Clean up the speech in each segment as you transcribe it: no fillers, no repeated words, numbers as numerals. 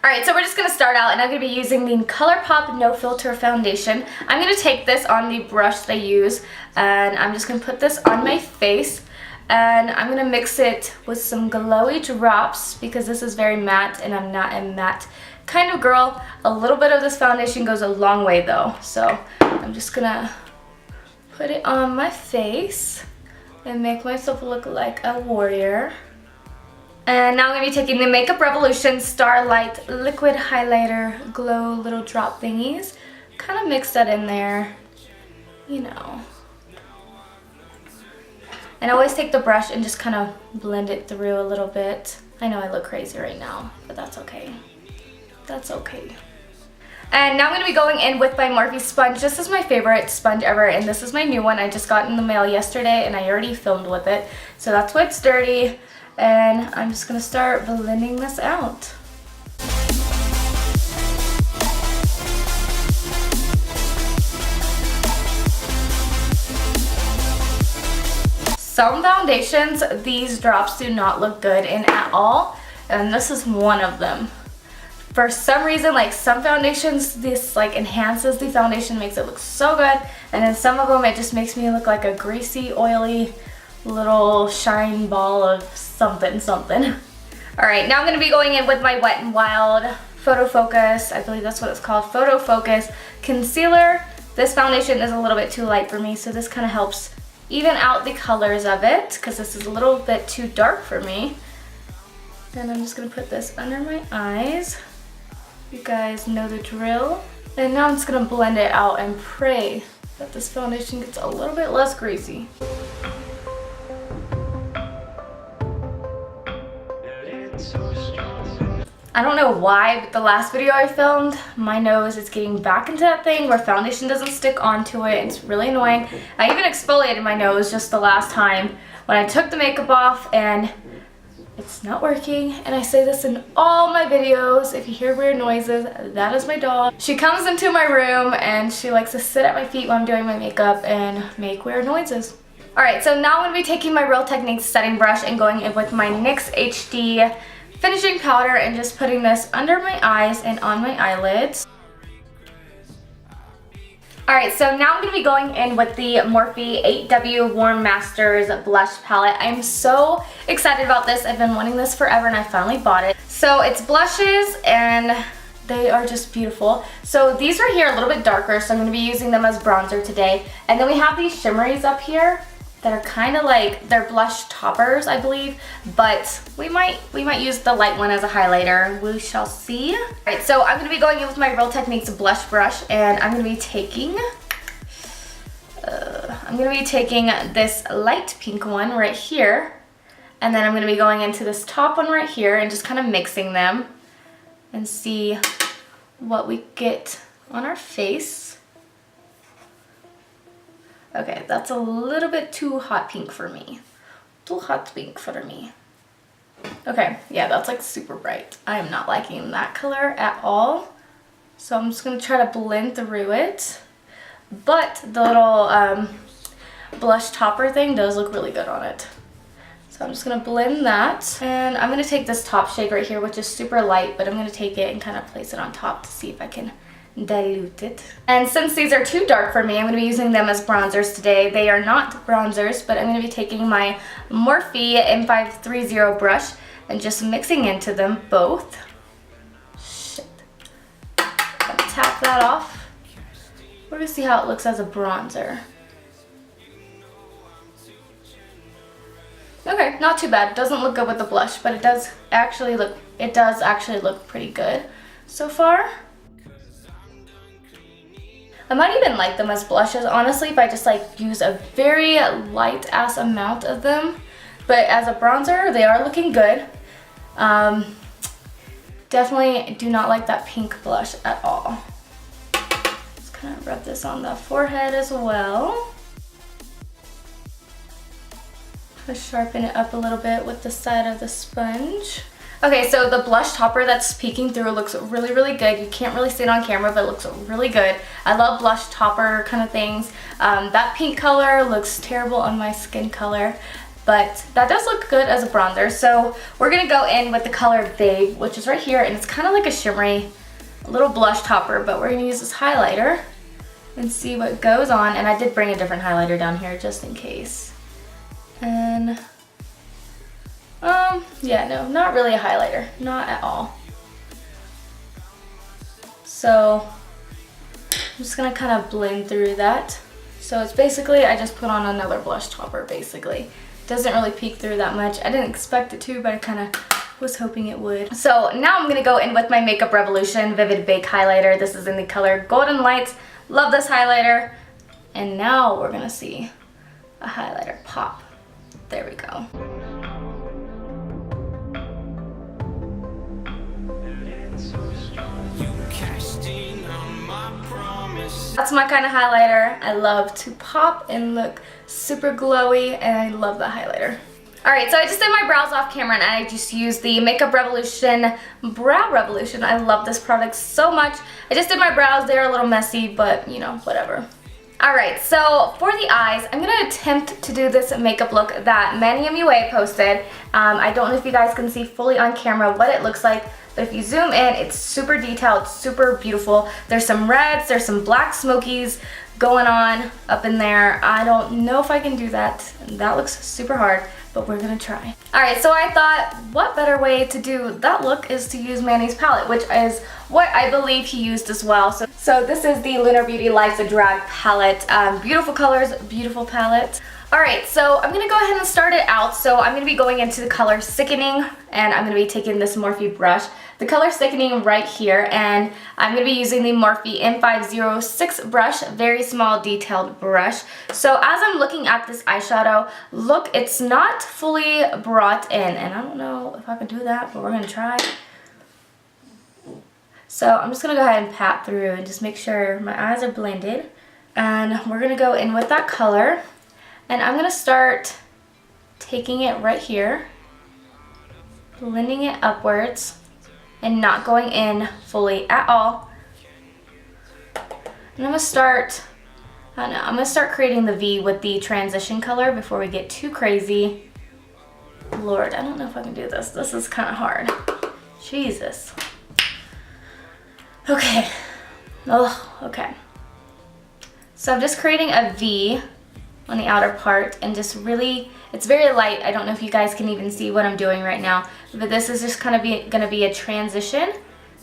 Alright, so we're just going to start out, and I'm going to be using the Colourpop No Filter Foundation. I'm going to take this on the brush that I use, and I'm just going to put this on my face, and I'm going to mix it with some glowy drops because this is very matte, and I'm not a matte kind of girl. A little bit of this foundation goes a long way though, so I'm just going to put it on my face and make myself look like a warrior. And now I'm going to be taking the Makeup Revolution Starlight Liquid Highlighter Glow little drop thingies. Kind of mix that in there, you know. And I always take the brush and just kind of blend it through a little bit. I know I look crazy right now, but that's okay. That's okay. And now I'm going to be going in with my Morphe sponge. This is my favorite sponge ever, and this is my new one. I just got in the mail yesterday, and I already filmed with it. So that's why it's dirty. And I'm just going to start blending this out. Some foundations, these drops do not look good in at all, and this is one of them. For some reason, like some foundations, this like enhances the foundation, makes it look so good, and then some of them it just makes me look like a greasy, oily little shine ball of something. Alright, now I'm going to be going in with my Wet n Wild Photo Focus, I believe that's what it's called, Photo Focus Concealer. This foundation is a little bit too light for me, so this kind of helps even out the colors of it, because this is a little bit too dark for me. And I'm just going to put this under my eyes. You guys know the drill. And now I'm just going to blend it out and pray that this foundation gets a little bit less greasy. I don't know why, but the last video I filmed, my nose is getting back into that thing where foundation doesn't stick onto it. It's really annoying. I even exfoliated my nose just the last time when I took the makeup off, and it's not working. And I say this in all my videos. If you hear weird noises, that is my dog. She comes into my room and she likes to sit at my feet while I'm doing my makeup and make weird noises. Alright, so now I'm going to be taking my Real Techniques setting brush and going in with my NYX HD Finishing Powder and just putting this under my eyes and on my eyelids. Alright, so now I'm going to be going in with the Morphe 8W Warm Masters Blush Palette. I'm so excited about this. I've been wanting this forever and I finally bought it. So it's blushes and they are just beautiful. So these are here a little bit darker, so I'm going to be using them as bronzer today. And then we have these shimmeries up here that are kind of like, they're blush toppers, I believe, but we might use the light one as a highlighter. We shall see. Alright, so I'm going to be going in with my Real Techniques blush brush, and I'm going to be taking, this light pink one right here, and then I'm going to be going into this top one right here and just kind of mixing them and see what we get on our face. Okay, that's a little bit too hot pink for me. Too hot pink for me. Okay, yeah, that's like super bright. I am not liking that color at all. So I'm just going to try to blend through it. But the little blush topper thing does look really good on it. So I'm just going to blend that. And I'm going to take this top shade right here, which is super light, but I'm going to take it and kind of place it on top to see if I can dilute it. And since these are too dark for me, I'm going to be using them as bronzers today. They are not bronzers, but I'm going to be taking my Morphe M530 brush and just mixing into them both. Shit. Gonna tap that off. We're going to see how it looks as a bronzer. Okay, not too bad. It doesn't look good with the blush, but it does actually look pretty good so far. I might even like them as blushes, honestly, if I just like use a very light ass amount of them. But as a bronzer, they are looking good. Definitely do not like that pink blush at all. Just kind of rub this on the forehead as well. Just sharpen it up a little bit with the side of the sponge. Okay, so the blush topper that's peeking through looks really, really good. You can't really see it on camera, but it looks really good. I love blush topper kind of things. That pink color looks terrible on my skin color. but that does look good as a bronzer. So we're gonna go in with the color Babe, which is right here, and it's kind of like a shimmery little blush topper, but we're gonna use this highlighter and see what goes on. And I did bring a different highlighter down here just in case. And yeah, no, not really a highlighter, not at all. So I'm just gonna kind of blend through that. So it's basically, I just put on another blush topper basically. Doesn't really peek through that much. I didn't expect it to, but I kind of was hoping it would. So now I'm gonna go in with my Makeup Revolution Vivid Bake Highlighter. This is in the color Golden Lights. Love this highlighter. And now we're gonna see a highlighter pop. There we go. That's my kind of highlighter. I love to pop and look super glowy, and I love the highlighter. Alright, so I just did my brows off camera, and I just used the Makeup Revolution Brow Revolution. I love this product so much. I just did my brows. They're a little messy, but you know, whatever. Alright, so for the eyes, I'm going to attempt to do this makeup look that Manny MUA posted. I don't know if you guys can see fully on camera what it looks like, but if you zoom in, it's super detailed, super beautiful. There's some reds, there's some black smokies going on up in there. I don't know if I can do that. That looks super hard, but we're gonna try. Alright, so I thought, what better way to do that look is to use Manny's palette, which is what I believe he used as well. So this is the Lunar Beauty Life's a Drag palette. Beautiful colors, beautiful palette. Alright, so I'm gonna go ahead and start it out. So I'm gonna be going into the color Sickening, and I'm gonna be taking this Morphe brush. The color Sickening right here, and I'm going to be using the Morphe M506 brush, very small detailed brush. So as I'm looking at this eyeshadow, look, it's not fully brought in, and I don't know if I can do that, but we're going to try. So I'm just going to go ahead and pat through and just make sure my eyes are blended. And we're going to go in with that color, and I'm going to start taking it right here, blending it upwards, and not going in fully at all. And I'm gonna start, I don't know, I'm gonna start creating the V with the transition color before we get too crazy. Lord, I don't know if I can do this. This is kind of hard. Jesus. Okay. Oh, okay. So I'm just creating a V on the outer part, and just really, it's very light. I don't know if you guys can even see what I'm doing right now, but this is just kind of gonna be a transition,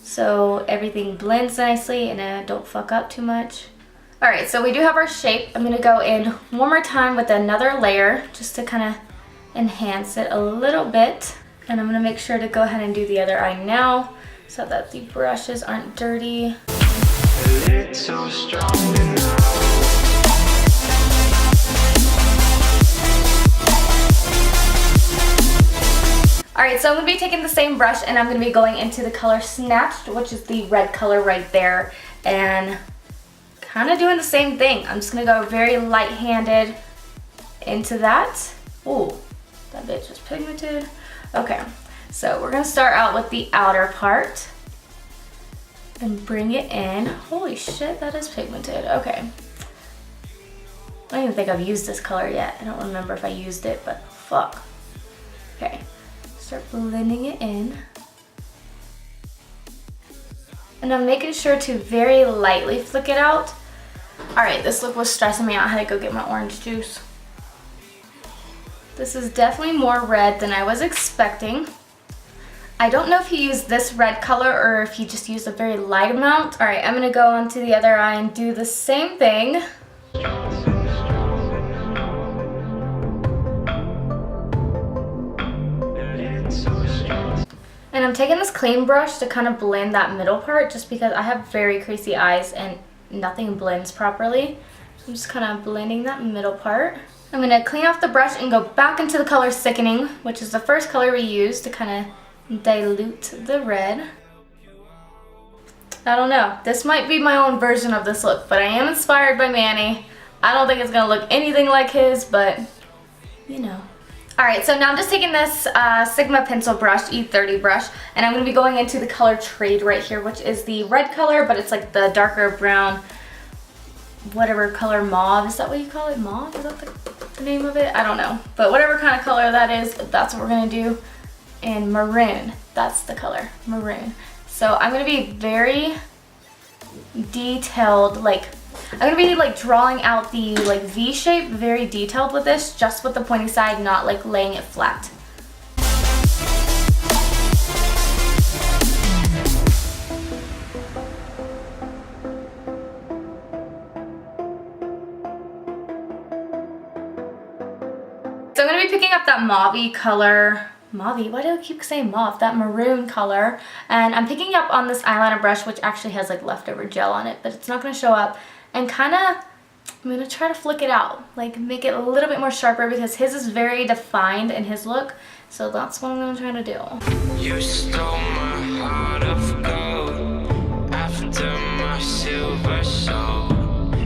so everything blends nicely and I don't fuck up too much. Alright, so we do have our shape. I'm gonna go in one more time with another layer just to kind of enhance it a little bit, and I'm gonna make sure to go ahead and do the other eye now so that the brushes aren't dirty. Alright, so I'm going to be taking the same brush, and I'm going to be going into the color Snatched, which is the red color right there, and kind of doing the same thing. I'm just going to go very light-handed into that. Ooh, that bitch is pigmented. Okay, so we're going to start out with the outer part and bring it in. Holy shit, that is pigmented. Okay. I don't even think I've used this color yet. I don't remember if I used it, but fuck. Okay. Start blending it in, and I'm making sure to very lightly flick it out. Alright, this look was stressing me out. I had to go get my orange juice. This is definitely more red than I was expecting. I don't know if he used this red color or if he just used a very light amount. Alright, I'm going to go on to the other eye and do the same thing. And I'm taking this clean brush to kind of blend that middle part, just because I have very creasy eyes and nothing blends properly. I'm just kind of blending that middle part. I'm going to clean off the brush and go back into the color Sickening, which is the first color we used to kind of dilute the red. I don't know. This might be my own version of this look, but I am inspired by Manny. I don't think it's going to look anything like his, but you know. Alright, so now I'm just taking this Sigma pencil brush, E30 brush, and I'm going to be going into the color Trade right here, which is the red color, but it's like the darker brown whatever color, mauve, is that what you call it? Mauve, is that the name of it? I don't know, but whatever kind of color that is, that's what we're gonna do. And maroon, that's the color, maroon. So I'm gonna be very detailed, like I'm gonna be like drawing out the like V shape, very detailed with this, just with the pointy side, not like laying it flat. So I'm gonna be picking up that mauve color. Mauve, why do I keep saying mauve? That maroon color. And I'm picking up on this eyeliner brush, which actually has like leftover gel on it, but it's not gonna show up. And kind of, I'm gonna try to flick it out, like make it a little bit more sharper, because his is very defined in his look. So that's what I'm gonna try to do. You stole my heart of gold after my silver soul.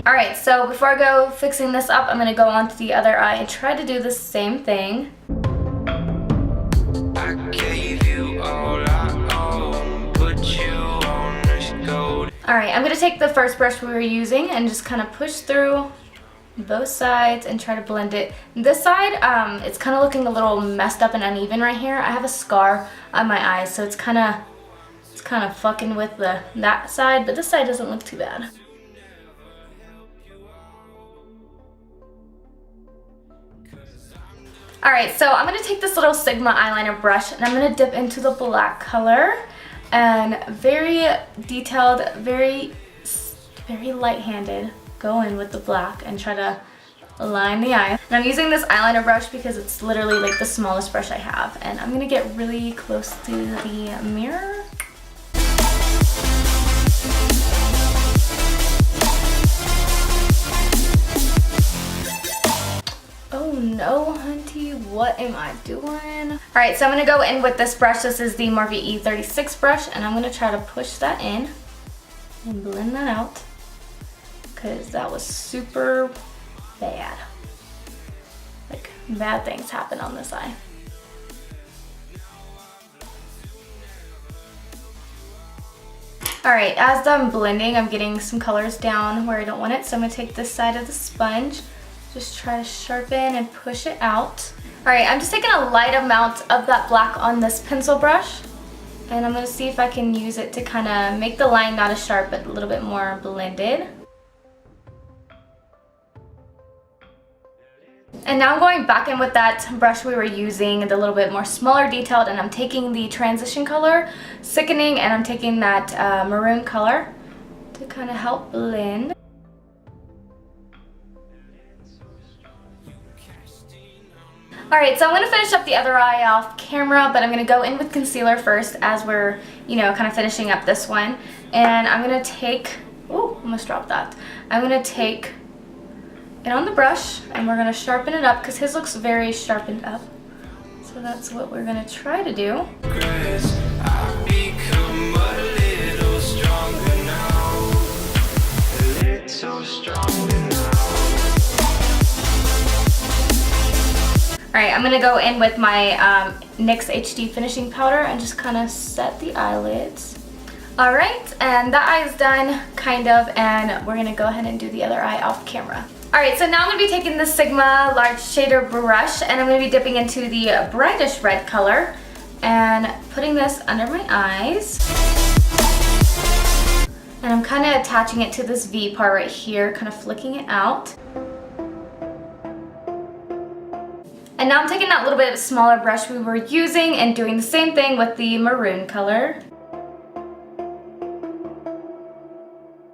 Alright, so before I go fixing this up, I'm gonna go on to the other eye and try to do the same thing. I gave you all I own, put you on this gold. Alright, I'm gonna take the first brush we were using and just kind of push through both sides and try to blend it. This side, it's kind of looking a little messed up and uneven right here. I have a scar on my eyes, so it's kind of fucking with that side, but this side doesn't look too bad. Alright, so I'm going to take this little Sigma eyeliner brush and I'm going to dip into the black color and very detailed, very light-handed, go in with the black and try to line the eye. And I'm using this eyeliner brush because it's literally like the smallest brush I have, and I'm going to get really close to the mirror. Oh no, hunty, what am I doing? Alright, so I'm going to go in with this brush. This is the Morphe E36 brush, and I'm going to try to push that in and blend that out, because that was super bad. Like, bad things happen on this eye. Alright, as I'm blending, I'm getting some colors down where I don't want it, so I'm going to take this side of the sponge, just try to sharpen and push it out. Alright, I'm just taking a light amount of that black on this pencil brush, and I'm going to see if I can use it to kind of make the line not as sharp but a little bit more blended. And now I'm going back in with that brush we were using, the little bit more smaller detailed, and I'm taking the transition color, Sickening, and I'm taking that maroon color to kind of help blend. Alright, so I'm going to finish up the other eye off camera, but I'm going to go in with concealer first as we're, kind of finishing up this one. And I'm going to take, ooh, almost dropped that. I'm going to take it on the brush and we're going to sharpen it up because his looks very sharpened up. So that's what we're going to try to do. I've become a little stronger now. A little stronger now. Alright, I'm going to go in with my NYX HD Finishing Powder and just kind of set the eyelids. Alright, and that eye is done, kind of, and we're going to go ahead and do the other eye off camera. Alright, so now I'm going to be taking the Sigma Large Shader Brush and I'm going to be dipping into the brightest red color and putting this under my eyes. And I'm kind of attaching it to this V part right here, kind of flicking it out. And now I'm taking that little bit smaller brush we were using and doing the same thing with the maroon color.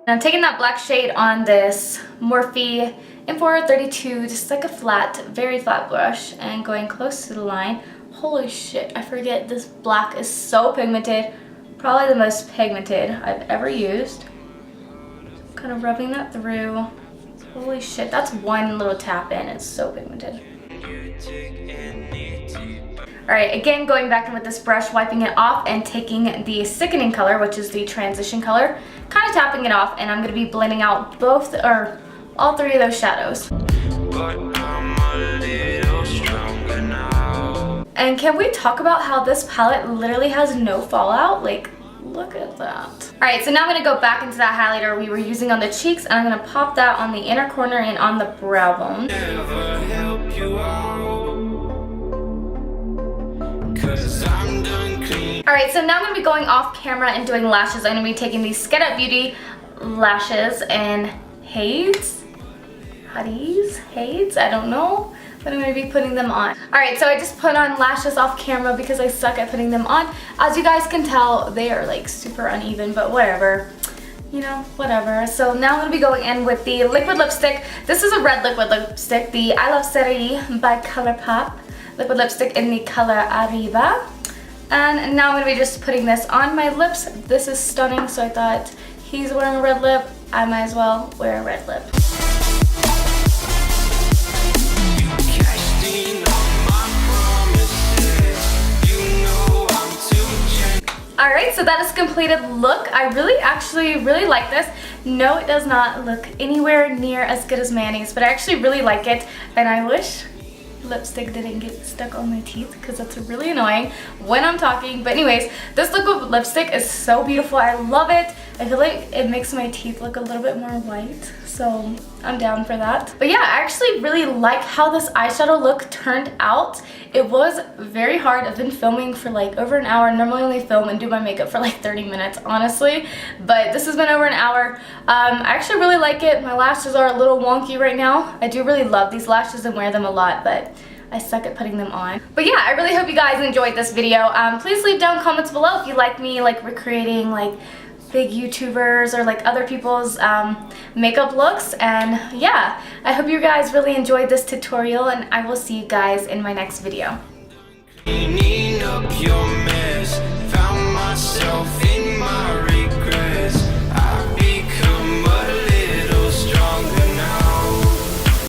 And I'm taking that black shade on this Morphe M432, just like a flat, very flat brush, and going close to the line. Holy shit, I forget this black is so pigmented. Probably the most pigmented I've ever used. Kind of rubbing that through. Holy shit, that's one little tap in, it's so pigmented. Alright, again going back in with this brush, wiping it off and taking the Sickening color, which is the transition color, kind of tapping it off, and I'm going to be blending out all three of those shadows. But I'm a little stronger now. And can we talk about how this palette literally has no fallout? Like, Look at that. Alright, so now I'm going to go back into that highlighter we were using on the cheeks, and I'm going to pop that on the inner corner and on the brow bone. Alright, so now I'm going to be going off camera and doing lashes. I'm going to be taking these Skeddit Beauty lashes in Hades, I don't know, but I'm going to be putting them on. Alright, so I just put on lashes off camera because I suck at putting them on. As you guys can tell, they are like super uneven, but whatever. You know, whatever. So now I'm going to be going in with the liquid lipstick. This is a red liquid lipstick, the Iluvsarahii by Colourpop liquid lipstick in the color Arriba. And now I'm going to be just putting this on my lips. This is stunning, so I thought he's wearing a red lip, I might as well wear a red lip. Alright, so that is completed look. I actually really like this. No, it does not look anywhere near as good as mayonnaise, but I actually really like it, and I wish lipstick didn't get stuck on my teeth because that's really annoying when I'm talking. But anyways, this liquid lipstick is so beautiful. I love it. I feel like it makes my teeth look a little bit more white, so I'm down for that. But yeah, I actually really like how this eyeshadow look turned out. It was very hard. I've been filming for like over an hour. I normally only film and do my makeup for like 30 minutes, honestly, but this has been over an hour. I actually really like it. My lashes are a little wonky right now. I do really love these lashes and wear them a lot, but I suck at putting them on. But yeah, I really hope you guys enjoyed this video. Please leave down comments below if you like me like recreating like big YouTubers or like other people's makeup looks. And yeah, I hope you guys really enjoyed this tutorial, and I will see you guys in my next video. Cleaning up your mess, found myself in my